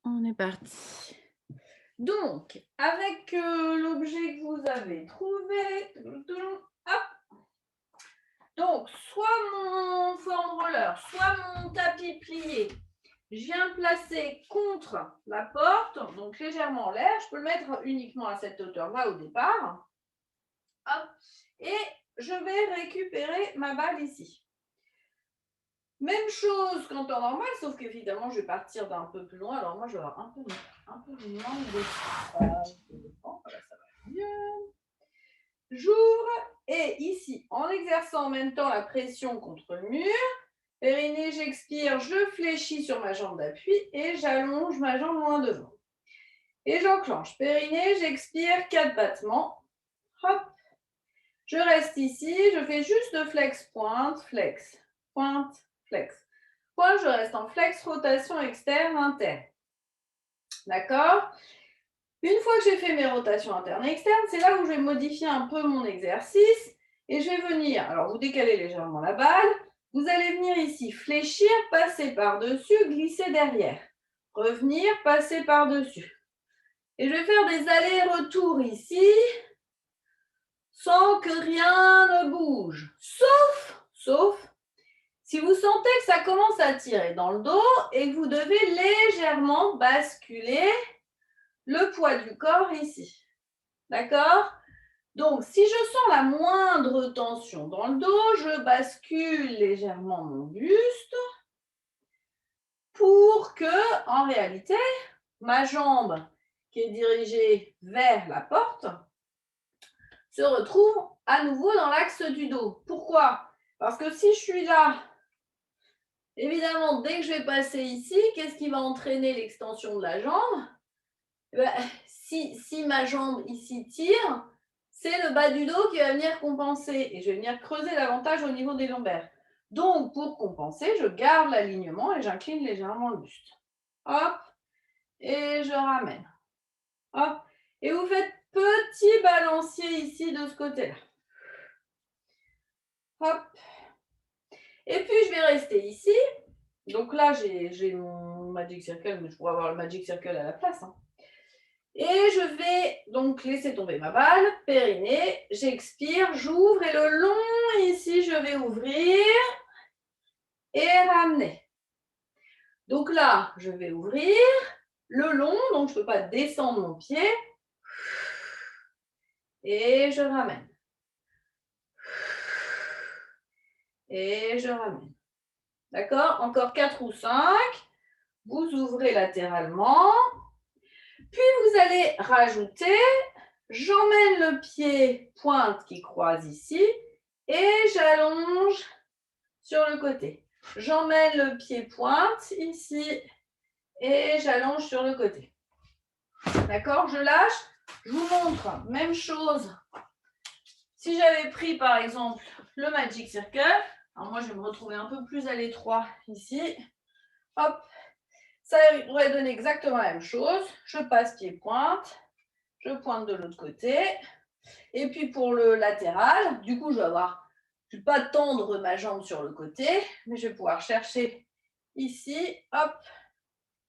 On est parti. Donc, avec l'objet que vous avez trouvé, hop. Donc, soit mon foam roller, soit mon tapis plié, je viens le placer contre la porte, donc légèrement en l'air. Je peux le mettre uniquement à cette hauteur-là au départ. Hop. Et je vais récupérer ma balle ici. Même chose qu'en temps normal, sauf qu'évidemment, je vais partir d'un peu plus loin. Alors moi, je vais avoir un peu moins d'espace. Voilà, ça va mieux. J'ouvre et ici, en exerçant en même temps la pression contre le mur, périnée, j'expire, je fléchis sur ma jambe d'appui et j'allonge ma jambe loin devant. Et j'enclenche. Périnée, j'expire, 4 battements. Hop. Je reste ici, je fais juste le flex, pointe, flex, pointe, flex. Pointe, je reste en flex, rotation externe, interne. D'accord? Une fois que j'ai fait mes rotations internes et externes, c'est là où je vais modifier un peu mon exercice et je vais venir, alors vous décalez légèrement la balle, vous allez venir ici fléchir, passer par-dessus, glisser derrière, revenir, passer par-dessus. Et je vais faire des allers-retours ici sans que rien ne bouge, sauf si vous sentez que ça commence à tirer dans le dos et que vous devez légèrement basculer le poids du corps ici. D'accord? Donc, si je sens la moindre tension dans le dos, je bascule légèrement mon buste pour que, en réalité, ma jambe qui est dirigée vers la porte se retrouve à nouveau dans l'axe du dos. Pourquoi? Parce que si je suis là, évidemment, dès que je vais passer ici, qu'est-ce qui va entraîner l'extension de la jambe? Si ma jambe ici tire, c'est le bas du dos qui va venir compenser et je vais venir creuser davantage au niveau des lombaires. Donc, pour compenser, je garde l'alignement et j'incline légèrement le buste. Hop, et je ramène. Hop, et vous faites petit balancier ici de ce côté-là. Hop. Et puis, je vais rester ici. Donc là, j'ai mon Magic Circle, mais je pourrais avoir le Magic Circle à la place. Et je vais donc laisser tomber ma balle, périnée, j'expire, j'ouvre et le long ici, je vais ouvrir et ramener. Donc là, je vais ouvrir le long, donc je ne peux pas descendre mon pied et je ramène. Et je ramène. D'accord? Encore 4 ou 5. Vous ouvrez latéralement. Puis vous allez rajouter, j'emmène le pied pointe qui croise ici et j'allonge sur le côté. J'emmène le pied pointe ici et j'allonge sur le côté. D'accord? Je lâche. Je vous montre, même chose. Si j'avais pris par exemple le Magic Circle, alors moi je vais me retrouver un peu plus à l'étroit ici. Hop, ça aurait donné exactement la même chose. Je passe pied pointe, je pointe de l'autre côté. Et puis pour le latéral, du coup je ne vais pas tendre ma jambe sur le côté, mais je vais pouvoir chercher ici, hop,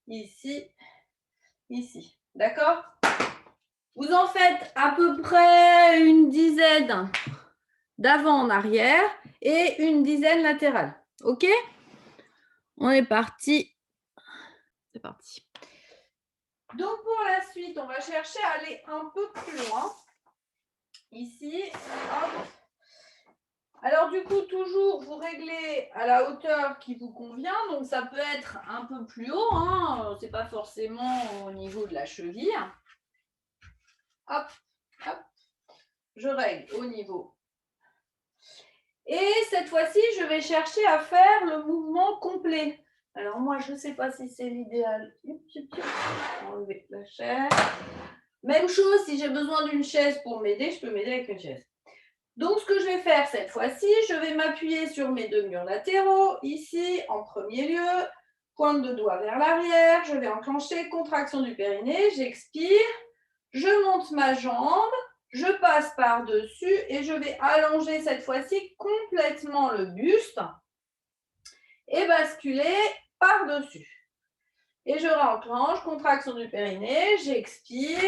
ici, ici. D'accord? Vous en faites à peu près une dizaine d'avant en arrière et une dizaine latérale. OK? On est parti. C'est parti. Donc pour la suite, on va chercher à aller un peu plus loin. Ici, hop. Alors du coup, toujours vous réglez à la hauteur qui vous convient. Donc ça peut être un peu plus haut, hein. C'est pas forcément au niveau de la cheville. Hop, hop. Je règle au niveau. Et cette fois-ci, je vais chercher à faire le mouvement complet. Alors moi, je ne sais pas si c'est l'idéal. Enlever la chaise. Même chose, si j'ai besoin d'une chaise pour m'aider, je peux m'aider avec une chaise. Donc, ce que je vais faire cette fois-ci, je vais m'appuyer sur mes deux murs latéraux, ici, en premier lieu, pointe de doigt vers l'arrière, je vais enclencher contraction du périnée, j'expire, je monte ma jambe, je passe par-dessus et je vais allonger cette fois-ci complètement le buste et basculer par-dessus. Et je réenclenche, contraction du périnée, j'expire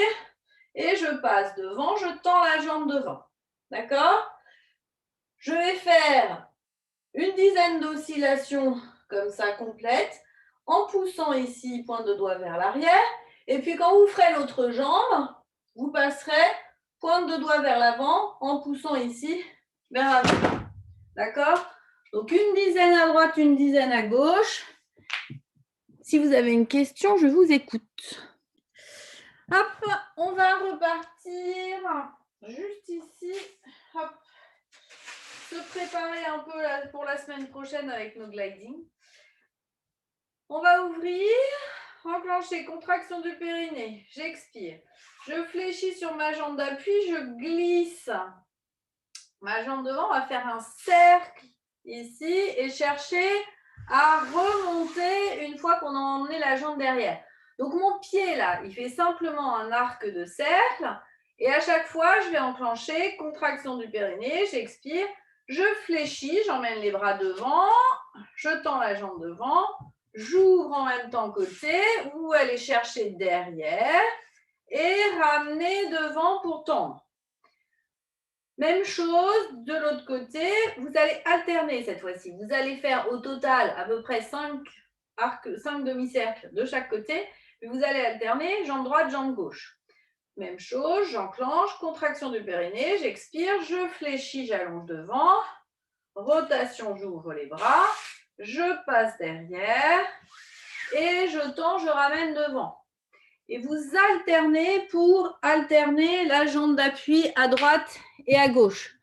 et je passe devant, je tends la jambe devant. D'accord? Je vais faire une dizaine d'oscillations comme ça complètes, en poussant ici, pointe de doigt vers l'arrière. Et puis quand vous ferez l'autre jambe, vous passerez pointe de doigt vers l'avant en poussant ici vers l'avant. D'accord? Donc une dizaine à droite, une dizaine à gauche. Si vous avez une question, je vous écoute. Hop, on va repartir juste ici. Hop. Se préparer un peu pour la semaine prochaine avec nos gliding. On va ouvrir, enclencher, contraction du périnée, j'expire. Je fléchis sur ma jambe d'appui, je glisse ma jambe devant, on va faire un cercle ici et chercher à remonter une fois qu'on a emmené la jambe derrière. Donc mon pied là, il fait simplement un arc de cercle et à chaque fois, je vais enclencher, contraction du périnée, j'expire, je fléchis, j'emmène les bras devant, je tends la jambe devant, j'ouvre en même temps côté ou aller chercher derrière et ramener devant pour tendre. Même chose de l'autre côté, vous allez alterner cette fois-ci. Vous allez faire au total à peu près 5 demi-cercles de chaque côté, puis vous allez alterner jambe droite, jambe gauche. Même chose, j'enclenche, contraction du périnée, j'expire, je fléchis, j'allonge devant, rotation, j'ouvre les bras, je passe derrière et je tends, je ramène devant. Et vous alternez pour alterner la jambe d'appui à droite et à gauche.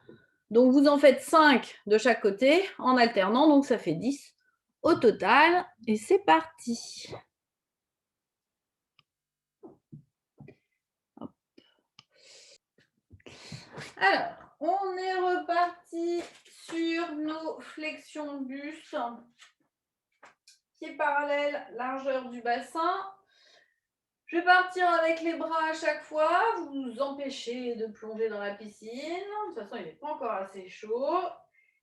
Donc, vous en faites 5 de chaque côté en alternant, donc ça fait 10 au total. Et c'est parti. Hop. Alors, on est reparti sur nos flexions de buste. Pieds parallèles, largeur du bassin. Je vais partir avec les bras à chaque fois. Vous empêchez de plonger dans la piscine. De toute façon, il n'est pas encore assez chaud.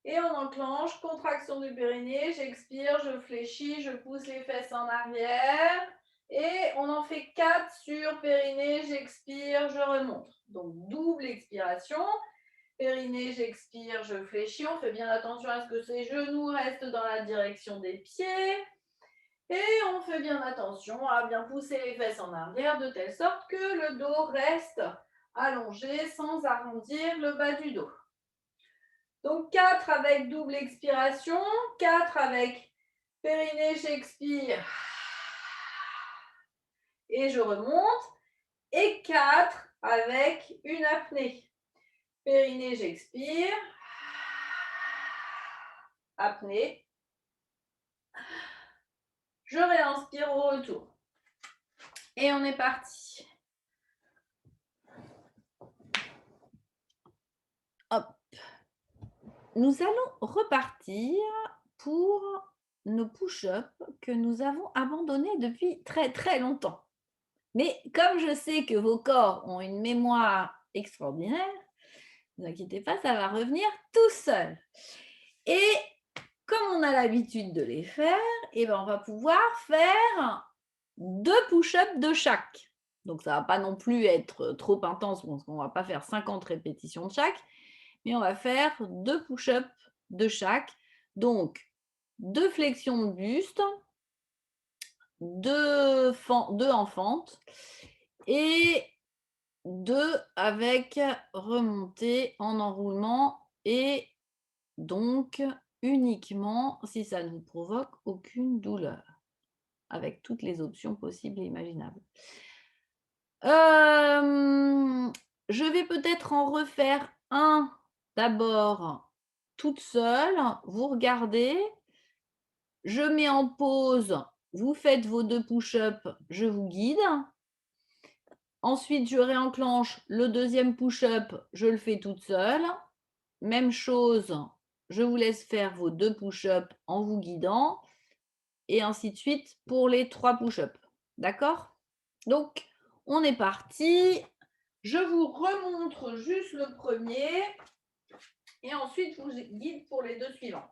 Et on enclenche, contraction du périnée, j'expire, je fléchis, je pousse les fesses en arrière. Et on en fait 4 sur périnée, j'expire, je remonte. Donc double expiration. Périnée, j'expire, je fléchis. On fait bien attention à ce que ces genoux restent dans la direction des pieds. Et on fait bien attention à bien pousser les fesses en arrière de telle sorte que le dos reste allongé sans arrondir le bas du dos. Donc 4 avec double expiration, 4 avec périnée, j'expire et je remonte, et 4 avec une apnée. Périnée, j'expire, apnée, je réinspire au retour. Et on est parti. Hop. Nous allons repartir pour nos push-ups que nous avons abandonnés depuis très très longtemps. Mais comme je sais que vos corps ont une mémoire extraordinaire, ne vous inquiétez pas, ça va revenir tout seul. Et comme on a l'habitude de les faire, on va pouvoir faire 2 push-ups de chaque. Donc ça ne va pas non plus être trop intense, parce qu'on ne va pas faire 50 répétitions de chaque, mais on va faire 2 push-ups de chaque. Donc 2 flexions de buste, 2 en fente et 2 avec remontée en enroulement, et donc uniquement si ça ne vous provoque aucune douleur, avec toutes les options possibles et imaginables. Je vais peut-être en refaire un d'abord toute seule. Vous regardez, je mets en pause, vous faites vos 2 push-ups, je vous guide. Ensuite, je réenclenche le deuxième push-up, je le fais toute seule. Même chose, je vous laisse faire vos 2 push-ups en vous guidant, et ainsi de suite pour les 3 push-ups. D'accord? Donc, on est parti. Je vous remontre juste le premier et ensuite je vous guide pour les 2 suivants.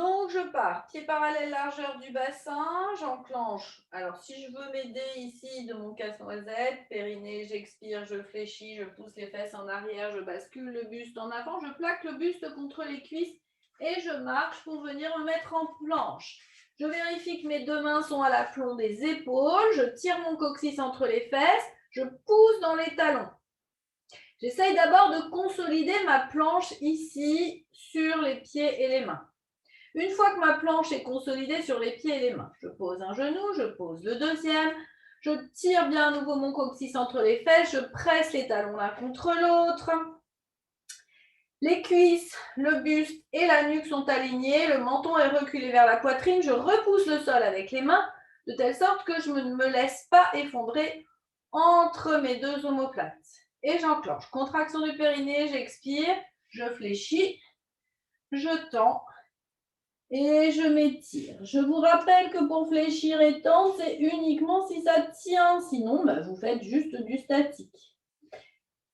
Donc, je pars. Pied parallèle, largeur du bassin. J'enclenche. Alors, si je veux m'aider ici de mon casse-noisette, périnée, j'expire, je fléchis, je pousse les fesses en arrière, je bascule le buste en avant, je plaque le buste contre les cuisses et je marche pour venir me mettre en planche. Je vérifie que mes deux mains sont à l'aplomb des épaules. Je tire mon coccyx entre les fesses. Je pousse dans les talons. J'essaye d'abord de consolider ma planche ici sur les pieds et les mains. Une fois que ma planche est consolidée sur les pieds et les mains, je pose un genou, je pose le deuxième, je tire bien à nouveau mon coccyx entre les fesses, je presse les talons l'un contre l'autre. Les cuisses, le buste et la nuque sont alignés, le menton est reculé vers la poitrine, je repousse le sol avec les mains de telle sorte que je ne me laisse pas effondrer entre mes deux omoplates. Et j'enclenche. Contraction du périnée, j'expire, je fléchis, je tends et je m'étire. Je vous rappelle que pour fléchir et tendre, c'est uniquement si ça tient. Sinon, vous faites juste du statique.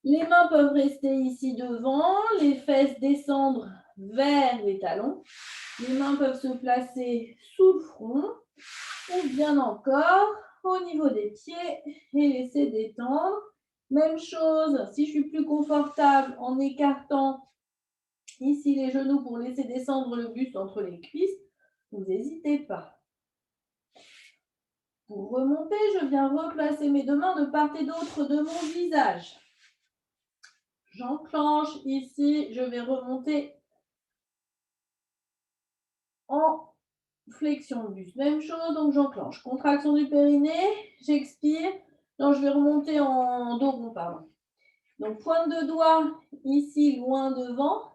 Les mains peuvent rester ici devant, les fesses descendre vers les talons. Les mains peuvent se placer sous le front ou bien encore au niveau des pieds et laisser détendre. Même chose, si je suis plus confortable en écartant ici les genoux pour laisser descendre le buste entre les cuisses, vous n'hésitez pas. Pour remonter, je viens replacer mes deux mains de part et d'autre de mon visage. J'enclenche ici, je vais remonter en flexion de buste. Même chose, donc j'enclenche. Contraction du périnée, j'expire. Non, je vais remonter en dos rond, pardon. Donc pointe de doigt ici, loin devant.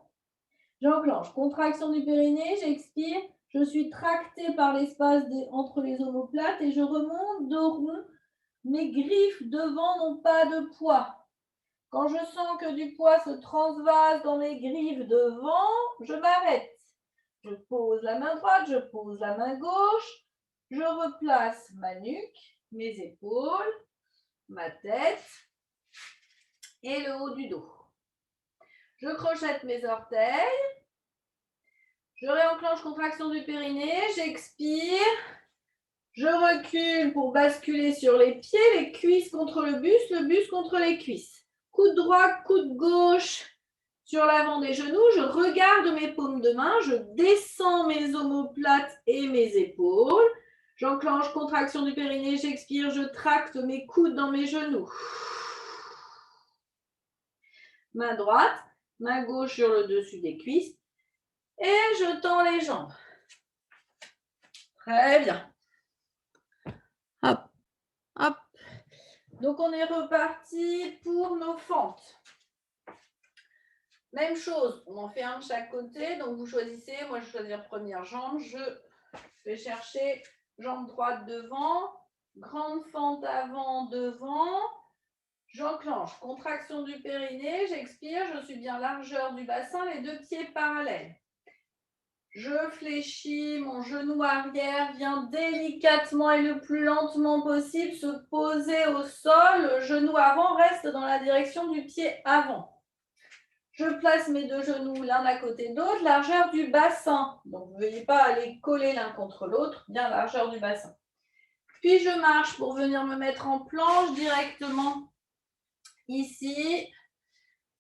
J'enclenche. Contraction du périnée, j'expire. Je suis tractée par l'espace entre les omoplates et je remonte dos rond. Mes griffes devant n'ont pas de poids. Quand je sens que du poids se transvase dans mes griffes devant, je m'arrête. Je pose la main droite, je pose la main gauche, je replace ma nuque, mes épaules, ma tête et le haut du dos. Je crochette mes orteils, je réenclenche contraction du périnée, j'expire, je recule pour basculer sur les pieds, les cuisses contre le buste contre les cuisses. Coude droit, coude gauche sur l'avant des genoux, je regarde mes paumes de main, je descends mes omoplates et mes épaules. J'enclenche contraction du périnée, j'expire, je tracte mes coudes dans mes genoux. Main droite, main gauche sur le dessus des cuisses. Et je tends les jambes. Très bien. Hop, hop. Donc, on est reparti pour nos fentes. Même chose, on en fait un de chaque côté. Donc, vous choisissez. Moi, je choisis la première jambe. Je vais chercher jambe droite devant. Grande fente avant, devant. J'enclenche. Contraction du périnée. J'expire. Je suis bien largeur du bassin. Les deux pieds parallèles. Je fléchis. Mon genou arrière vient délicatement et le plus lentement possible se poser au sol. Le genou avant reste dans la direction du pied avant. Je place mes deux genoux l'un à côté de l'autre, largeur du bassin. Donc, vous ne veuillez pas aller coller l'un contre l'autre, bien largeur du bassin. Puis, je marche pour venir me mettre en planche directement ici.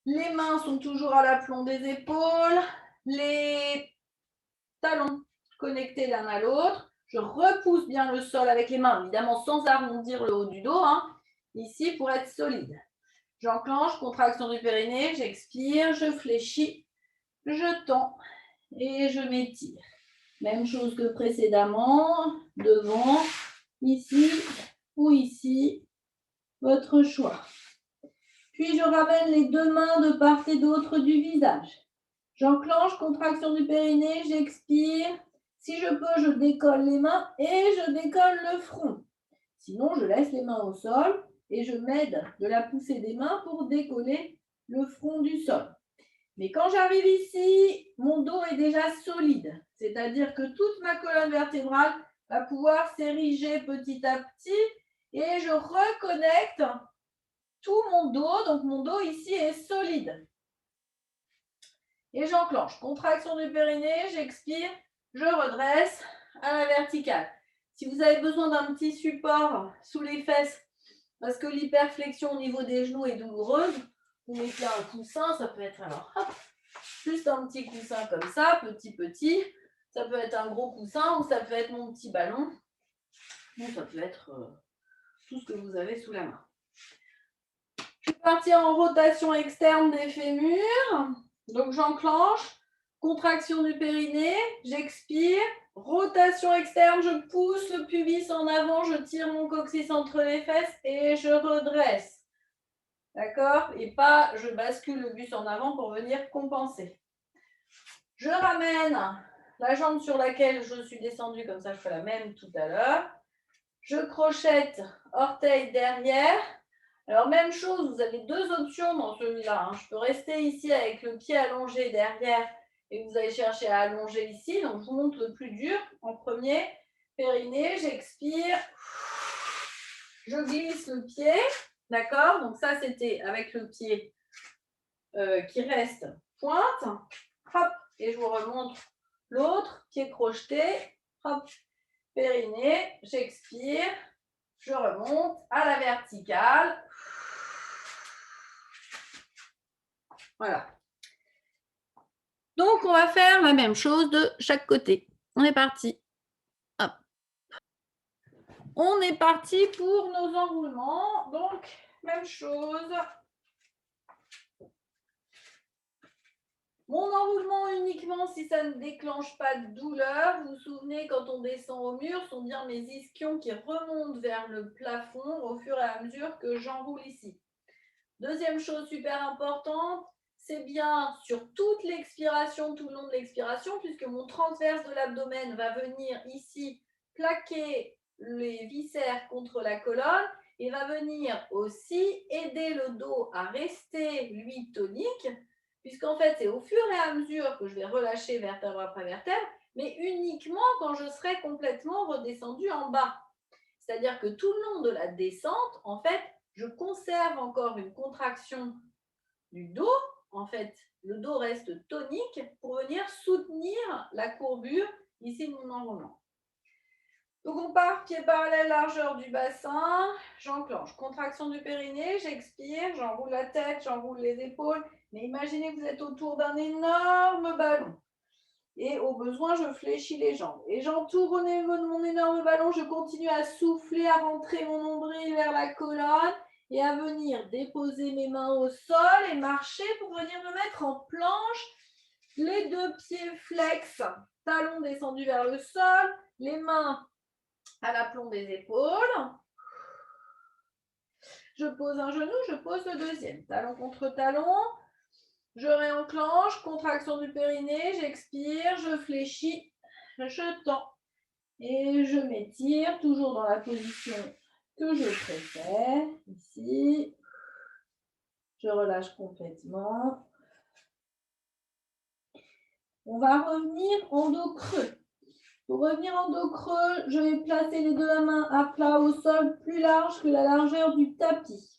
Les mains sont toujours à l'aplomb des épaules. Les talons connectés l'un à l'autre. Je repousse bien le sol avec les mains, évidemment sans arrondir le haut du dos, ici pour être solide. J'enclenche, contraction du périnée, j'expire, je fléchis, je tends et je m'étire. Même chose que précédemment, devant, ici ou ici, votre choix. Puis je ramène les deux mains de part et d'autre du visage. J'enclenche, contraction du périnée, j'expire. Si je peux, je décolle les mains et je décolle le front. Sinon, je laisse les mains au sol et je m'aide de la poussée des mains pour décoller le front du sol. Mais quand j'arrive ici, mon dos est déjà solide, c'est-à-dire que toute ma colonne vertébrale va pouvoir s'ériger petit à petit et je reconnecte tout mon dos, donc mon dos ici est solide. Et j'enclenche, contraction du périnée, j'expire, je redresse à la verticale. Si vous avez besoin d'un petit support sous les fesses, parce que l'hyperflexion au niveau des genoux est douloureuse, vous mettez un coussin, ça peut être alors, hop, juste un petit coussin comme ça, petit. Ça peut être un gros coussin ou ça peut être mon petit ballon. Ou ça peut être tout ce que vous avez sous la main. Je suis partie en rotation externe des fémurs. Donc j'enclenche, contraction du périnée, j'expire, rotation externe, je pousse le pubis en avant, je tire mon coccyx entre les fesses et je redresse. D'accord? Et pas, je bascule le bus en avant pour venir compenser. Je ramène la jambe sur laquelle je suis descendue, comme ça je fais la même tout à l'heure. Je crochette, orteil derrière. Alors même chose, vous avez deux options dans celui-là. Je peux rester ici avec le pied allongé derrière et vous allez chercher à allonger ici. Donc je vous montre le plus dur en premier. Périnée, j'expire. Je glisse le pied. D'accord? Donc ça, c'était avec le pied qui reste pointe. Hop, et je vous remonte l'autre, pied crocheté. Hop, périnée, j'expire. Je remonte à la verticale. Voilà. Donc, on va faire la même chose de chaque côté. On est parti. Hop. On est parti pour nos enroulements. Donc, même chose. Mon enroulement uniquement si ça ne déclenche pas de douleur. Vous vous souvenez, quand on descend au mur, sont bien mes ischions qui remontent vers le plafond au fur et à mesure que j'enroule ici. Deuxième chose super importante, c'est bien sur toute l'expiration, tout le long de l'expiration, puisque mon transverse de l'abdomen va venir ici plaquer les viscères contre la colonne et va venir aussi aider le dos à rester, lui, tonique, puisqu'en fait, c'est au fur et à mesure que je vais relâcher vertèbre après vertèbre, mais uniquement quand je serai complètement redescendue en bas. C'est-à-dire que tout le long de la descente, en fait, je conserve encore une contraction du dos. En fait, le dos reste tonique pour venir soutenir la courbure ici de mon enroulement. Donc on part pied parallèle, largeur du bassin, j'enclenche, contraction du périnée, j'expire, j'enroule la tête, j'enroule les épaules, mais imaginez que vous êtes autour d'un énorme ballon. Et au besoin, je fléchis les jambes. Et j'entoure au niveau de mon énorme ballon, je continue à souffler, à rentrer mon nombril vers la colonne et à venir déposer mes mains au sol et marcher pour venir me mettre en planche. Les deux pieds flex, talons descendus vers le sol, les mains à l'aplomb des épaules. Je pose un genou, je pose le deuxième. Talon contre talon. Je réenclenche, contraction du périnée, j'expire, je fléchis, je tends. Et je m'étire, toujours dans la position que je préfère. Ici, je relâche complètement. On va revenir en dos creux. Pour revenir en dos creux, je vais placer les deux mains à plat au sol, plus large que la largeur du tapis.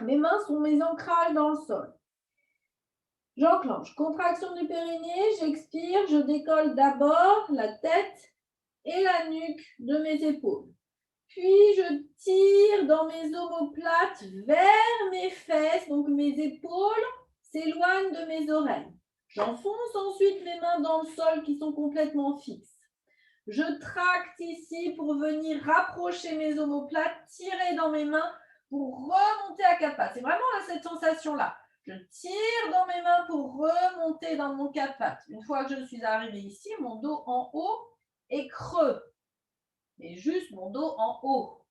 Mes mains sont mes ancrages dans le sol. J'enclenche. Contraction du périnée, j'expire, je décolle d'abord la tête et la nuque de mes épaules. Puis je tire dans mes omoplates vers mes fesses, donc mes épaules s'éloignent de mes oreilles. J'enfonce ensuite mes mains dans le sol qui sont complètement fixes. Je tracte ici pour venir rapprocher mes omoplates, tirer dans mes mains pour remonter à quatre pattes. C'est vraiment cette sensation-là. Je tire dans mes mains pour remonter dans mon quatre pattes. Une fois que je suis arrivée ici, mon dos en haut est creux. Et juste mon dos en haut.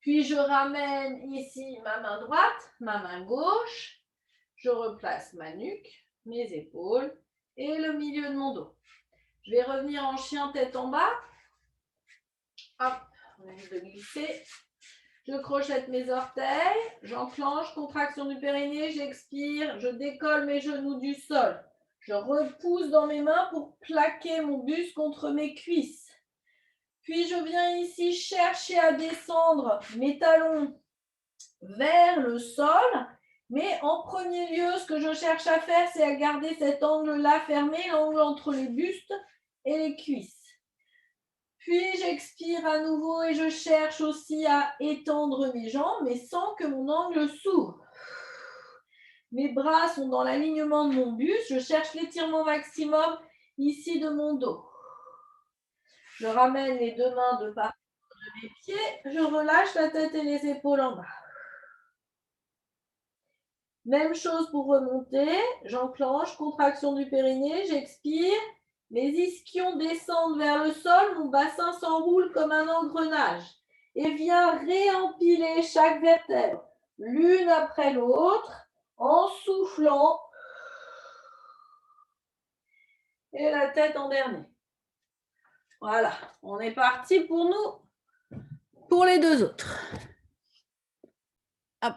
Puis je ramène ici ma main droite, ma main gauche. Je replace ma nuque, mes épaules et le milieu de mon dos. Je vais revenir en chien tête en bas. Hop, on évite de glisser. Je crochette mes orteils, j'enclenche, contraction du périnée, j'expire, je décolle mes genoux du sol. Je repousse dans mes mains pour plaquer mon buste contre mes cuisses. Puis je viens ici chercher à descendre mes talons vers le sol. Mais en premier lieu, ce que je cherche à faire, c'est à garder cet angle-là fermé, l'angle entre les bustes et les cuisses. Puis j'expire à nouveau et je cherche aussi à étendre mes jambes, mais sans que mon angle s'ouvre. Mes bras sont dans l'alignement de mon buste. Je cherche l'étirement maximum ici de mon dos. Je ramène les deux mains de part de mes pieds. Je relâche la tête et les épaules en bas. Même chose pour remonter. J'enclenche, contraction du périnée, j'expire. Mes ischions descendent vers le sol, mon bassin s'enroule comme un engrenage et vient réempiler chaque vertèbre, l'une après l'autre, en soufflant. Et la tête en dernier. Voilà, on est parti pour nous, pour les deux autres. Hop.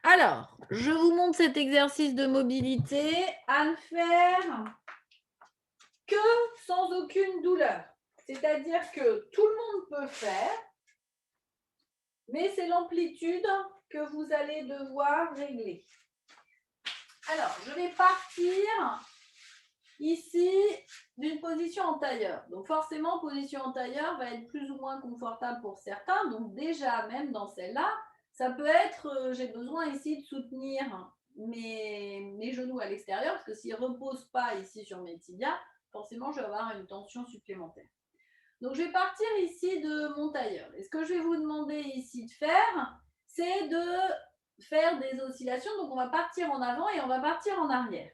Alors, je vous montre cet exercice de mobilité à ne faire que sans aucune douleur. C'est-à-dire que tout le monde peut faire, mais c'est l'amplitude que vous allez devoir régler. Alors, je vais partir ici d'une position en tailleur. Donc forcément, position en tailleur va être plus ou moins confortable pour certains. Donc déjà, même dans celle-là, ça peut être, j'ai besoin ici de soutenir mes genoux à l'extérieur, parce que s'ils ne reposent pas ici sur mes tibias, forcément, je vais avoir une tension supplémentaire. Donc, je vais partir ici de mon tailleur. Et ce que je vais vous demander ici de faire, c'est de faire des oscillations. Donc, on va partir en avant et on va partir en arrière.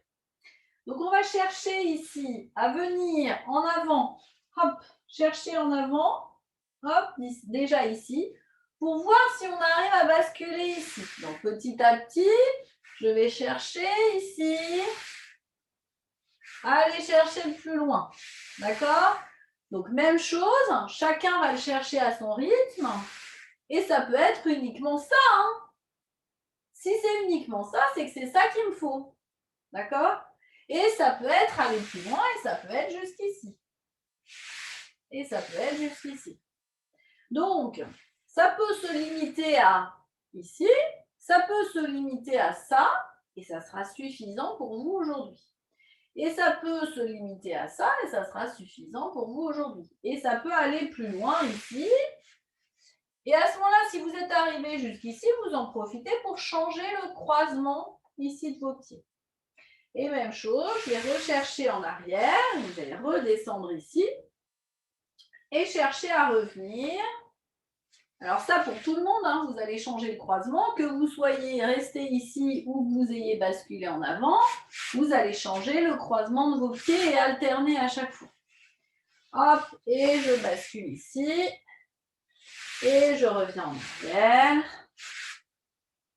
Donc, on va chercher ici à venir en avant. Hop, chercher en avant. Hop, déjà ici. Pour voir si on arrive à basculer ici. Donc, petit à petit, je vais chercher ici. Aller chercher le plus loin. D'accord ? Donc, même chose, chacun va le chercher à son rythme. Et ça peut être uniquement ça. Hein. Si c'est uniquement ça, c'est que c'est ça qu'il me faut. D'accord ? Et ça peut être aller plus loin et ça peut être jusqu'ici. Et ça peut être jusqu'ici. Donc, ça peut se limiter à ici, ça peut se limiter à ça, et ça sera suffisant pour vous aujourd'hui. Et ça peut se limiter à ça, et ça sera suffisant pour vous aujourd'hui. Et ça peut aller plus loin ici. Et à ce moment-là, si vous êtes arrivé jusqu'ici, vous en profitez pour changer le croisement ici de vos pieds. Et même chose, je vais rechercher en arrière, je vais redescendre ici et chercher à revenir. Alors ça, pour tout le monde, hein, vous allez changer le croisement, que vous soyez resté ici ou que vous ayez basculé en avant, vous allez changer le croisement de vos pieds et alterner à chaque fois. Hop, et je bascule ici, et je reviens en arrière.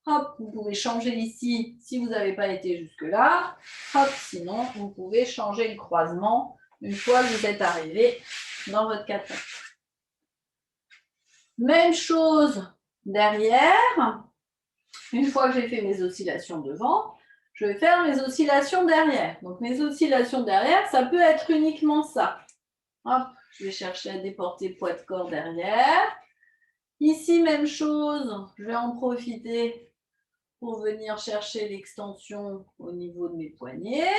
Hop, vous pouvez changer ici si vous n'avez pas été jusque-là. Hop, sinon, vous pouvez changer le croisement une fois que vous êtes arrivé dans votre 4 pattes. Même chose derrière. Une fois que j'ai fait mes oscillations devant, je vais faire mes oscillations derrière. Donc, mes oscillations derrière, ça peut être uniquement ça. Hop, je vais chercher à déporter le poids de corps derrière. Ici, même chose, je vais en profiter pour venir chercher l'extension au niveau de mes poignets.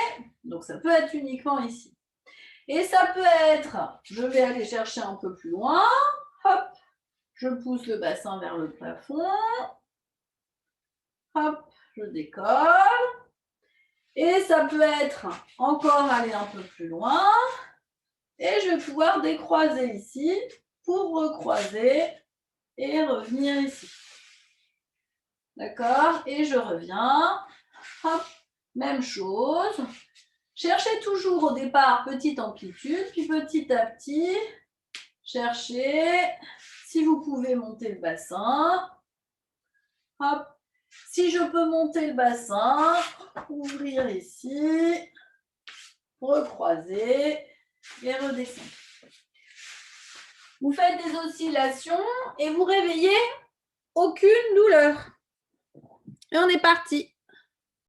Donc, ça peut être uniquement ici. Et ça peut être, je vais aller chercher un peu plus loin. Hop, je pousse le bassin vers le plafond. Hop, je décolle. Et ça peut être encore aller un peu plus loin. Et je vais pouvoir décroiser ici pour recroiser et revenir ici. D'accord? Et je reviens. Hop, même chose. Cherchez toujours au départ petite amplitude, puis petit à petit, cherchez. Si vous pouvez monter le bassin. Hop. Si je peux monter le bassin, ouvrir ici, recroiser et redescendre. Vous faites des oscillations et vous réveillez aucune douleur. Et on est parti.